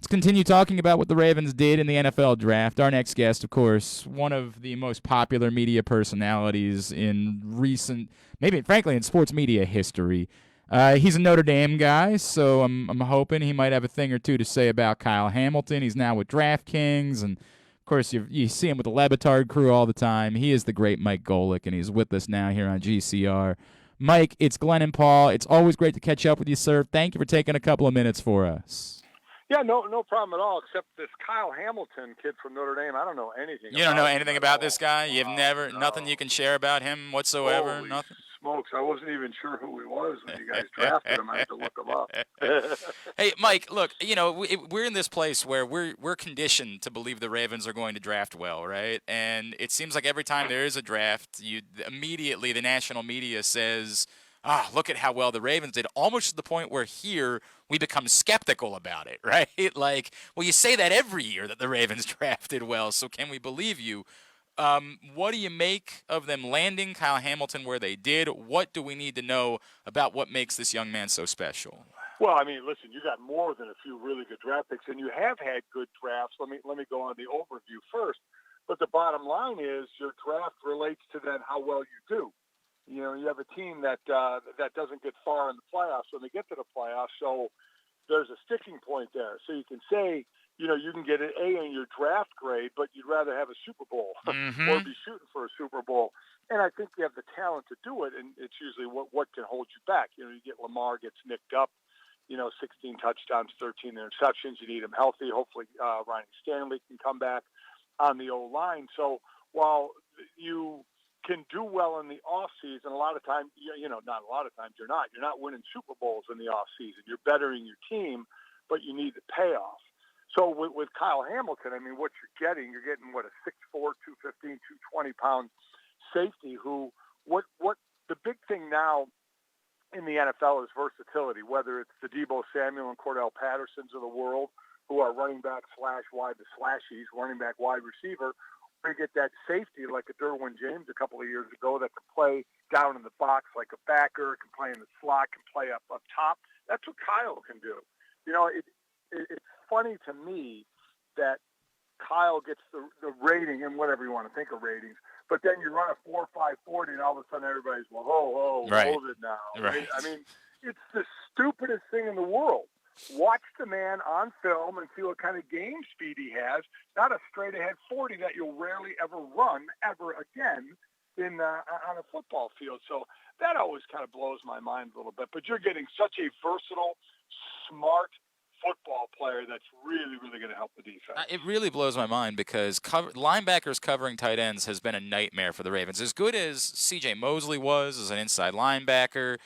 Let's continue talking about what the Ravens did in the NFL draft. Our next guest, of course, one of the most popular media personalities in recent, maybe frankly in sports media history. He's a Notre Dame guy, so I'm hoping he might have a thing or two to say about Kyle Hamilton. He's now with DraftKings, and of course you see him with the Lebitard crew all the time. He is the great Mike Golic, and he's with us now here on GCR. Mike, it's Glenn and Paul. It's always great to catch up with you, sir. Thank you for taking a couple of minutes for us. Yeah, no problem at all, except this Kyle Hamilton kid from Notre Dame. I don't know anything about You don't know him anything at about all. this guy? You've never, No. nothing you can share about him whatsoever? Holy Nothing? smokes, I wasn't even sure who he was when you guys drafted him. I had to look him up. Hey, Mike, look, we're in this place where we're conditioned to believe the Ravens are going to draft well, right? And it seems like every time there is a draft, immediately the national media says, look at how well the Ravens did, almost to the point where here we become skeptical about it, right? Like, well, you say that every year that the Ravens drafted well, so can we believe you? What do you make of them landing Kyle Hamilton where they did? What do we need to know about what makes this young man so special? Well, I mean, listen, you got more than a few really good draft picks, and you have had good drafts. Let me go on the overview first. But the bottom line is your draft relates to then how well you do. You know, you have a team that doesn't get far in the playoffs when they get to the playoffs, so there's a sticking point there. So you can say, you know, you can get an A in your draft grade, but you'd rather have a Super Bowl or be shooting for a Super Bowl. And I think you have the talent to do it, and it's usually what can hold you back. You know, you get Lamar gets nicked up, 16 touchdowns, 13 interceptions. You need him healthy. Hopefully Ryan Stanley can come back on the O-line. So while you can do well in the off season, a lot of times, not a lot of times you're not winning Super Bowls in the off season. You're bettering your team, but you need the payoff. So with Kyle Hamilton, I mean, what you're getting what, a 6'4", 215, 220-pound safety who, what the big thing now in the NFL is versatility, whether it's the Deebo Samuel and Cordell Pattersons of the world who are running back / wide, the slashies, running back wide receiver, or you get that safety like a Derwin James a couple of years ago that can play down in the box like a backer, can play in the slot, can play up top. That's what Kyle can do. It's funny to me that Kyle gets the rating, and whatever you want to think of ratings, but then you run a 4.540 and all of a sudden everybody's, well, right. Hold it now. Right. I mean, it's the stupidest thing in the world. Watch the man on film and see what kind of game speed he has, not a straight-ahead 40 that you'll rarely ever run ever again on a football field. So that always kind of blows my mind a little bit. But you're getting such a versatile, smart football player that's really, really going to help the defense. It really blows my mind because linebackers covering tight ends has been a nightmare for the Ravens. As good as C.J. Mosley was as an inside linebacker,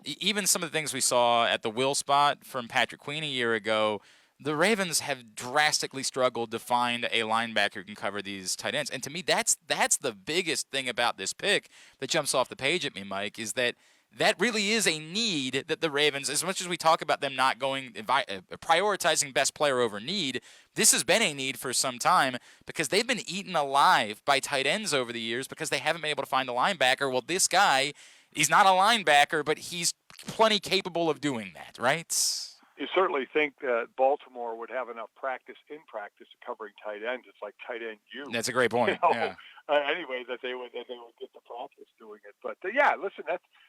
even some of the things we saw at the will spot from Patrick Queen a year ago, the Ravens have drastically struggled to find a linebacker who can cover these tight ends. And to me, that's the biggest thing about this pick that jumps off the page at me, Mike, is that really is a need that the Ravens, as much as we talk about them not prioritizing best player over need, this has been a need for some time because they've been eaten alive by tight ends over the years because they haven't been able to find a linebacker. Well, this guy, he's not a linebacker, but he's plenty capable of doing that, right? You certainly think that Baltimore would have enough practice covering tight ends. It's like tight end U. That's a great point. Yeah. Anyway, that they would get the practice doing it. But yeah, listen,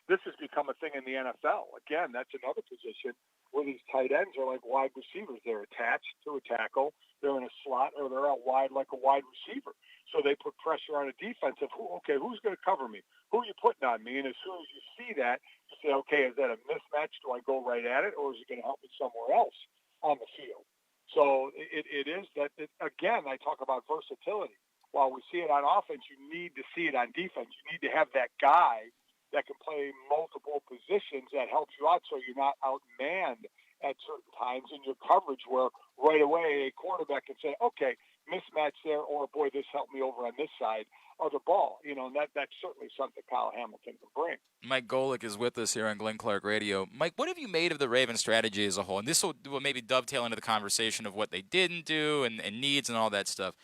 this has become a thing in the NFL. Again, that's another position where these tight ends are like wide receivers. They're attached to a tackle, they're in a slot, or they're out wide like a wide receiver. So they put pressure on a defense of who's going to cover me? Who are you putting on me? And as soon as you see that, you say, okay, is that a mismatch? Do I go right at it, or is it going to help me somewhere else on the field? So it is that, again, I talk about versatility. While we see it on offense, you need to see it on defense. You need to have that guy that can play multiple positions that helps you out so you're not outmanned at certain times in your coverage where right away a quarterback can say, okay, mismatch there, or boy, this helped me over on this side of the ball. And that's certainly something Kyle Hamilton can bring. Mike Golic is with us here on Glenn Clark Radio. Mike, what have you made of the Ravens strategy as a whole? And this will maybe dovetail into the conversation of what they didn't do and needs and all that stuff.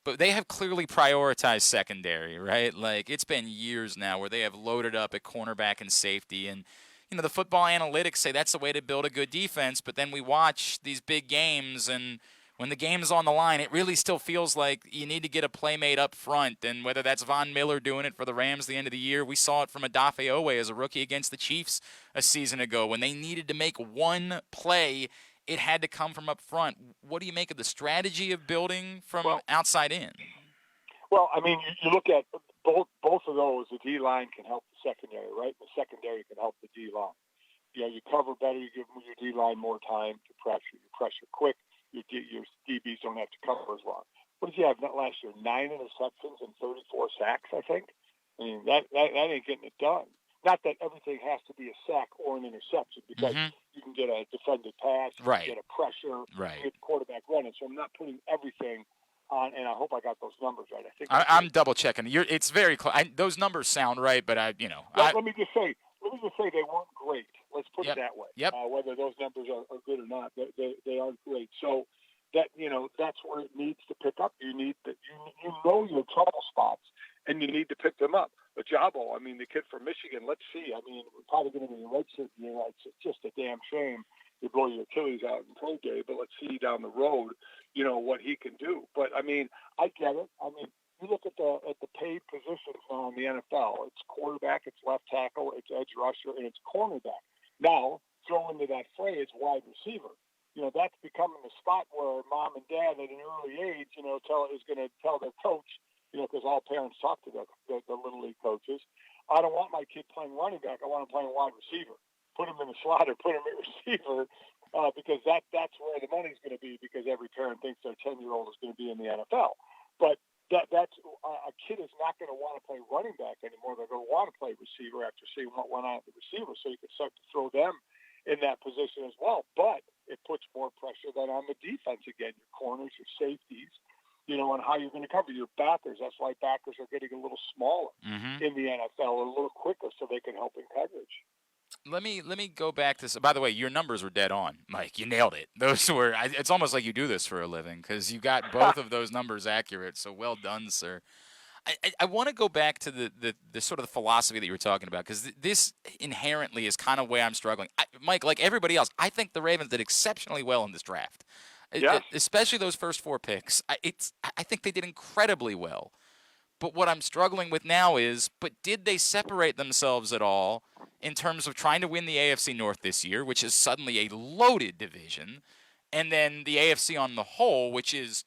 But they have clearly prioritized secondary, right? Like, it's been years now where they have loaded up at cornerback and safety. And, the football analytics say that's the way to build a good defense, but then we watch these big games, and when the game's on the line, it really still feels like you need to get a playmate up front, and whether that's Von Miller doing it for the Rams at the end of the year, we saw it from Odafe Owe as a rookie against the Chiefs a season ago. When they needed to make one play, it had to come from up front. What do you make of the strategy of building from outside in? Well, I mean, you look at both of those. The D line can help the secondary, right? The secondary can help the D line. You cover better. You give your D line more time to pressure. You pressure quick. Your DBs don't have to cover as long. What did you have last year? 9 interceptions and 34 sacks, I think. I mean, that ain't getting it done. Not that everything has to be a sack or an interception, because you can get a defended pass, you can get a pressure, you can get the quarterback running. So I'm not putting everything on, and I hope I got those numbers right. I think I'm double checking. It's very close. Those numbers sound right, but let me just say they weren't great. Let's put it that way. Yep. Whether those numbers are good or not, they aren't great. So that that's where it needs to pick up. You need that. You know your trouble spots, and you need to pick them up. But Jabo, I mean, the kid from Michigan. Let's see. I mean, we're probably going to be a redshirt year. It's just a damn shame you blow your Achilles out in pro day. But let's see down the road, what he can do. But I mean, I get it. I mean, you look at the paid positions now in the NFL. It's quarterback, it's left tackle, it's edge rusher, and it's cornerback. Now, throw into that phrase wide receiver. That's becoming the spot where mom and dad at an early age, is going to tell their coach, because all parents talk to the little league coaches, I don't want my kid playing running back. I want him playing wide receiver. Put him in the slot or put him at receiver, because that's where the money's going to be, because every parent thinks their 10-year-old is going to be in the NFL. But that's a kid is not going to want to play running back anymore. They're going to want to play receiver after seeing what went on at the receiver, so you can start to throw them in that position as well. But it puts more pressure then on the defense again, your corners, your safeties, on how you're going to cover your backers. That's why backers are getting a little smaller in the NFL, a little quicker, so they can help in coverage. Let me go back to. By the way, your numbers were dead on, Mike. You nailed it. Those were. It's almost like you do this for a living, because you got both of those numbers accurate. So well done, sir. I want to go back to the sort of the philosophy that you were talking about, because this inherently is kind of where I'm struggling. Mike, like everybody else, I think the Ravens did exceptionally well in this draft, especially those first 4 picks. I think they did incredibly well. But what I'm struggling with now is, but did they separate themselves at all in terms of trying to win the AFC North this year, which is suddenly a loaded division, and then the AFC on the whole, which is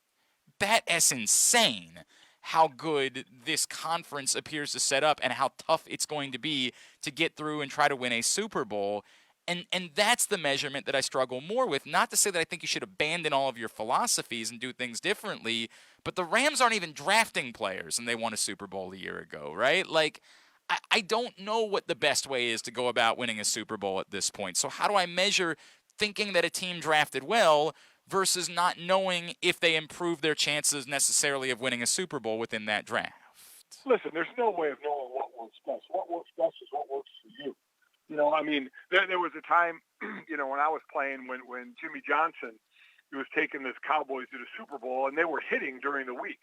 bat-ass insane how good this conference appears to set up and how tough it's going to be to get through and try to win a Super Bowl. And that's the measurement that I struggle more with. Not to say that I think you should abandon all of your philosophies and do things differently, but the Rams aren't even drafting players, and they won a Super Bowl a year ago, right? Like, I don't know what the best way is to go about winning a Super Bowl at this point. So how do I measure thinking that a team drafted well versus not knowing if they improved their chances necessarily of winning a Super Bowl within that draft? Listen, there's no way of knowing what works best. What works best is what works for you. I mean, there was a time, when I was playing when Jimmy Johnson, he was taking this Cowboys to the Super Bowl, and they were hitting during the week.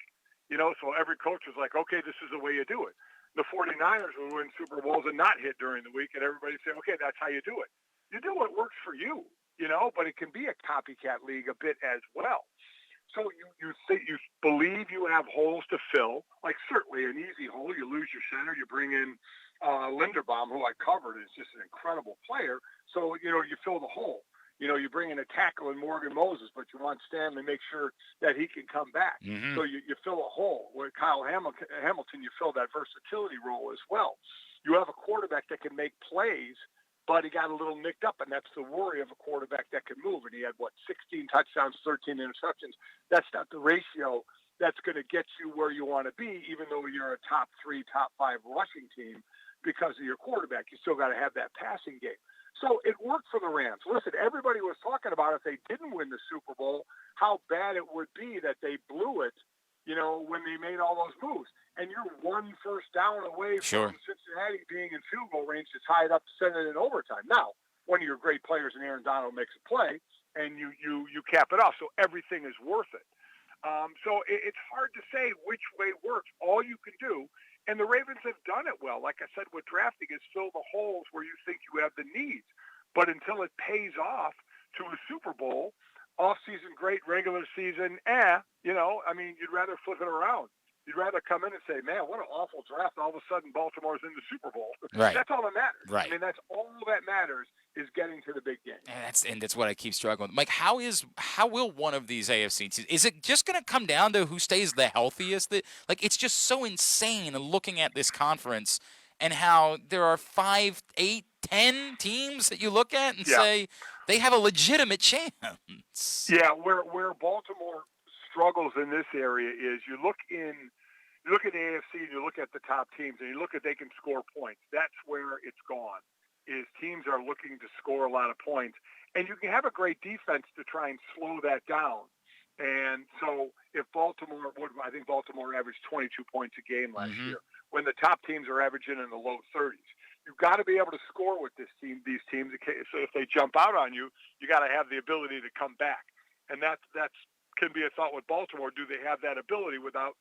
So every coach was like, okay, this is the way you do it. The 49ers would win Super Bowls and not hit during the week, and everybody say, okay, that's how you do it. You do what works for you, but it can be a copycat league a bit as well. So you believe you have holes to fill, like certainly an easy hole. You lose your center, you bring in Linderbaum, who I covered, is just an incredible player. So, you fill the hole. You bring in a tackle in Morgan Moses, but you want Stanley to make sure that he can come back. So you fill a hole. With Kyle Hamilton, you fill that versatility role as well. You have a quarterback that can make plays, but he got a little nicked up, and that's the worry of a quarterback that can move. And he had, 16 touchdowns, 13 interceptions. That's not the ratio that's going to get you where you want to be, even though you're a top 3, top 5 rushing team because of your quarterback. You still got to have that passing game. So it worked for the Rams. Listen, everybody was talking about if they didn't win the Super Bowl, how bad it would be that they blew it, when they made all those moves. And you're 1 first down away from Cincinnati being in field goal range to tie it up to send it in overtime. Now, one of your great players in Aaron Donald makes a play, and you cap it off. So everything is worth it. So it's hard to say which way works. All you can do And the Ravens have done it well. Like I said, with drafting is fill the holes where you think you have the needs. But until it pays off to a Super Bowl, off-season great, regular season, you'd rather flip it around. You'd rather come in and say, man, what an awful draft. All of a sudden, Baltimore's in the Super Bowl. Right. That's all that matters. Right. I mean, that's all that matters is getting to the big game. And that's what I keep struggling with. Mike, how will one of these AFC teams, is it just going to come down to who stays the healthiest? It's just so insane looking at this conference and how there are 5, 8, 10 teams that you look at and say they have a legitimate chance. Yeah, where Baltimore struggles in this area is you look at the AFC and you look at the top teams and you look at they can score points. That's where it's gone. Is teams are looking to score a lot of points, and you can have a great defense to try and slow that down. And so if I think Baltimore averaged 22 points a game last year, when the top teams are averaging in the low 30s. You've got to be able to score with these teams. So if they jump out on you, you got to have the ability to come back. And that's can be a thought with Baltimore. Do they have that ability without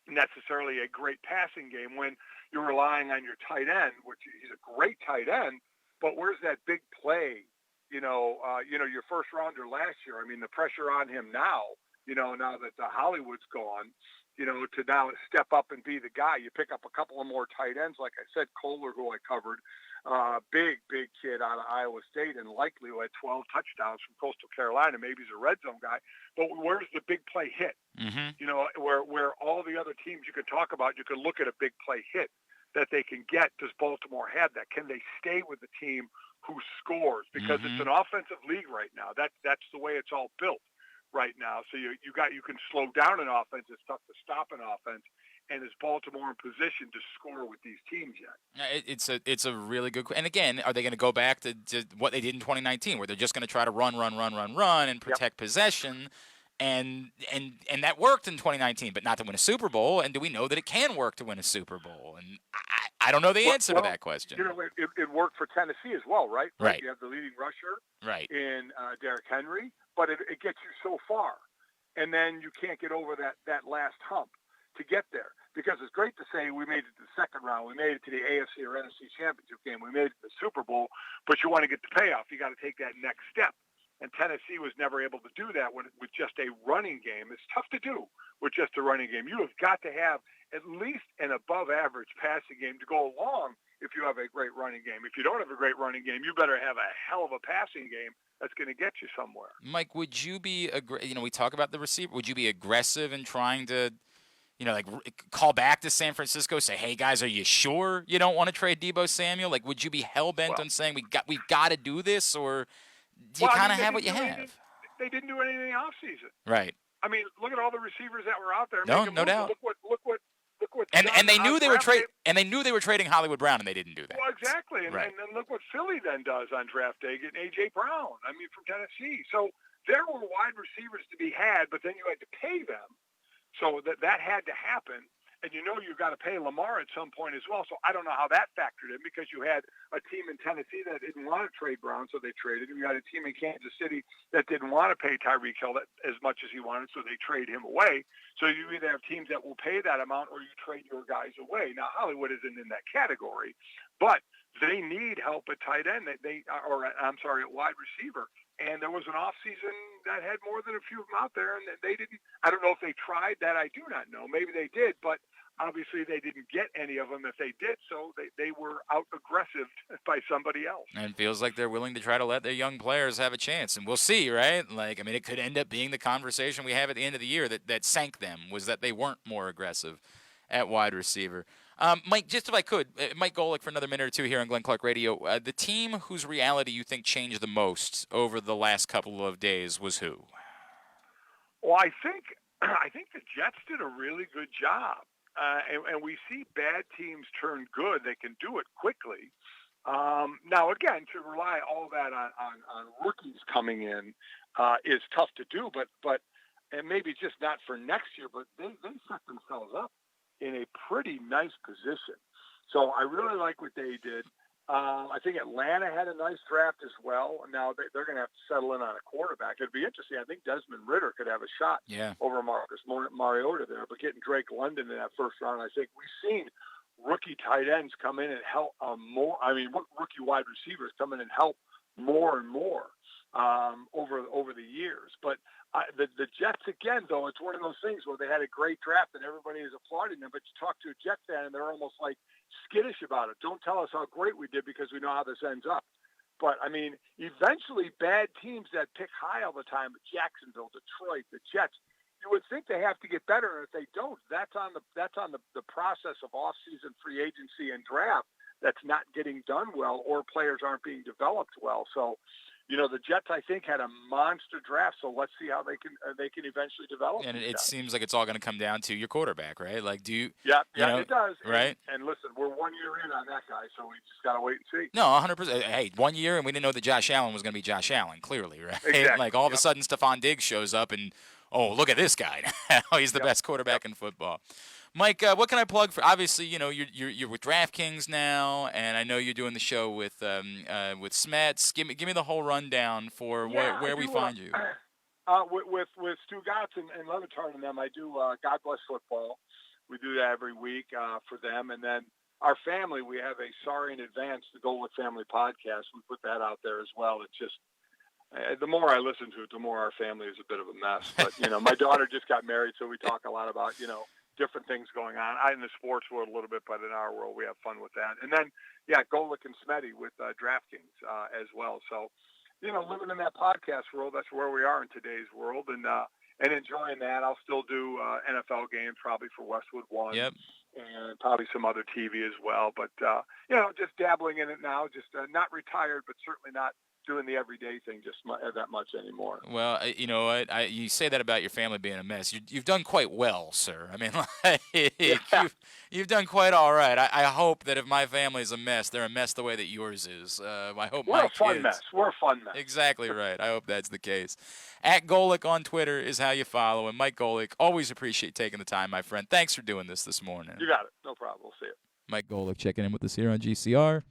necessarily a great passing game when you're relying on your tight end, which he's a great tight end, but where's that big play? Your first rounder last year. I mean, the pressure on him now, now that the Hollywood's gone, to now step up and be the guy. You pick up a couple of more tight ends, like I said, Kohler, who I covered, big kid out of Iowa State, and likely who had 12 touchdowns from Coastal Carolina. Maybe he's a red zone guy, but where's the big play hit? Where all the other teams you could talk about, you could look at a big play hit that they can get. Does Baltimore have that? Can they stay with the team who scores? Because it's an offensive league right now. That's the way it's all built right now. So you can slow down an offense. It's tough to stop an offense. And is Baltimore in position to score with these teams yet? It's a really good. And again, are they going to go back to what they did in 2019, where they're just going to try to run and protect possession? And that worked in 2019, but not to win a Super Bowl. And do we know that it can work to win a Super Bowl? And I don't know the answer to that question. It worked for Tennessee as well, right? Right. You have the leading rusher in Derrick Henry, but it gets you so far. And then you can't get over that last hump to get there. Because it's great to say we made it to the second round, we made it to the AFC or NFC championship game, we made it to the Super Bowl, but you want to get the payoff. You got to take that next step. And Tennessee was never able to do that with just a running game. It's tough to do with just a running game. You have got to have at least an above-average passing game to go along if you have a great running game. If you don't have a great running game, you better have a hell of a passing game that's going to get you somewhere. Mike, would you be, we talk about the receiver, would you be aggressive in trying to, call back to San Francisco, say, hey, guys, are you sure you don't want to trade Deebo Samuel? Like, would you be hell-bent on saying we've got to do this, or do you kind of have what you have? They didn't do anything offseason. Right. I mean, look at all the receivers that were out there. No doubt. Look what. And they knew they were trading Hollywood Brown, and they didn't do that. Well, exactly. And then look what Philly then does on draft day, getting A.J. Brown. I mean, from Tennessee. So there were wide receivers to be had, but then you had to pay them. So that had to happen. And you've got to pay Lamar at some point as well. So I don't know how that factored in, because you had a team in Tennessee that didn't want to trade Brown, so they traded him. You had a team in Kansas City that didn't want to pay Tyreek Hill as much as he wanted, so they trade him away. So you either have teams that will pay that amount or you trade your guys away. Now, Hollywood isn't in that category, but they need help at tight end. At wide receiver. And there was an offseason that had more than a few of them out there, and they didn't. I don't know if they tried that. I do not know. Maybe they did, but obviously they didn't get any of them. If they did, so they were out-aggressive by somebody else. And it feels like they're willing to try to let their young players have a chance, and we'll see, right? It could end up being the conversation we have at the end of the year that sank them, was that they weren't more aggressive at wide receiver. Mike, just if I could, Mike Golic for another minute or two here on Glenn Clark Radio. The team whose reality you think changed the most over the last couple of days was who? Well, I think the Jets did a really good job, and we see bad teams turn good. They can do it quickly. Now, again, to rely all that on rookies coming in is tough to do, but and maybe just not for next year, but they set themselves up in a pretty nice position. So I really like what they did. I think Atlanta had a nice draft as well. Now they're going to have to settle in on a quarterback. It'd be interesting. I think Desmond Ridder could have a shot over Marcus Mariota there. But getting Drake London in that first round, I think we've seen rookie tight ends come in and help more. I mean, rookie wide receivers come in and help more and more over the years. But the Jets, again, though, it's one of those things where they had a great draft and everybody is applauding them, but you talk to a Jet fan and they're almost like skittish about it. Don't tell us how great we did because we know how this ends up. But, I mean, eventually bad teams that pick high all the time, Jacksonville, Detroit, the Jets, you would think they have to get better, and if they don't, that's on the process of off-season free agency and draft that's not getting done well, or players aren't being developed well. So, the Jets, I think, had a monster draft, so let's see how they can eventually develop. And it seems like it's all going to come down to your quarterback, right? Like, do you? Yeah, you it does. Right. And listen, we're 1 year in on that guy, so we just got to wait and see. No, 100%. Hey, 1 year, and we didn't know that Josh Allen was going to be Josh Allen, clearly, right? Exactly. Like, all of a sudden, Stephon Diggs shows up, and, oh, look at this guy. He's the best quarterback in football. Mike, what can I plug for? Obviously, you're with DraftKings now, and I know you're doing the show with Smets. Give me the whole rundown for where we find you. With Stu Gotts and Levitard and them, I do God Bless Football. We do that every week for them, and then our family, we have a Sorry in Advance, the Golic Family podcast. We put that out there as well. It's just the more I listen to it, the more our family is a bit of a mess. But my daughter just got married, so we talk a lot about different things going on. In the sports world a little bit, but in our world, we have fun with that. And then, Golic and Smetty with DraftKings as well. So, living in that podcast world, that's where we are in today's world, and enjoying that. I'll still do NFL games probably for Westwood One, and probably some other TV as well. But just dabbling in it now. Just not retired, but certainly not doing the everyday thing just that much anymore. Well, you know what? You say that about your family being a mess. You've done quite well, sir. I mean, like, you've done quite all right. I hope that if my family's a mess, they're a mess the way that yours is. I hope we're a fun mess. We're a fun mess. Exactly right. I hope that's the case. At Golic on Twitter is how you follow him. Mike Golic, always appreciate taking the time, my friend. Thanks for doing this morning. You got it. No problem. We'll see you. Mike Golic checking in with us here on GCR.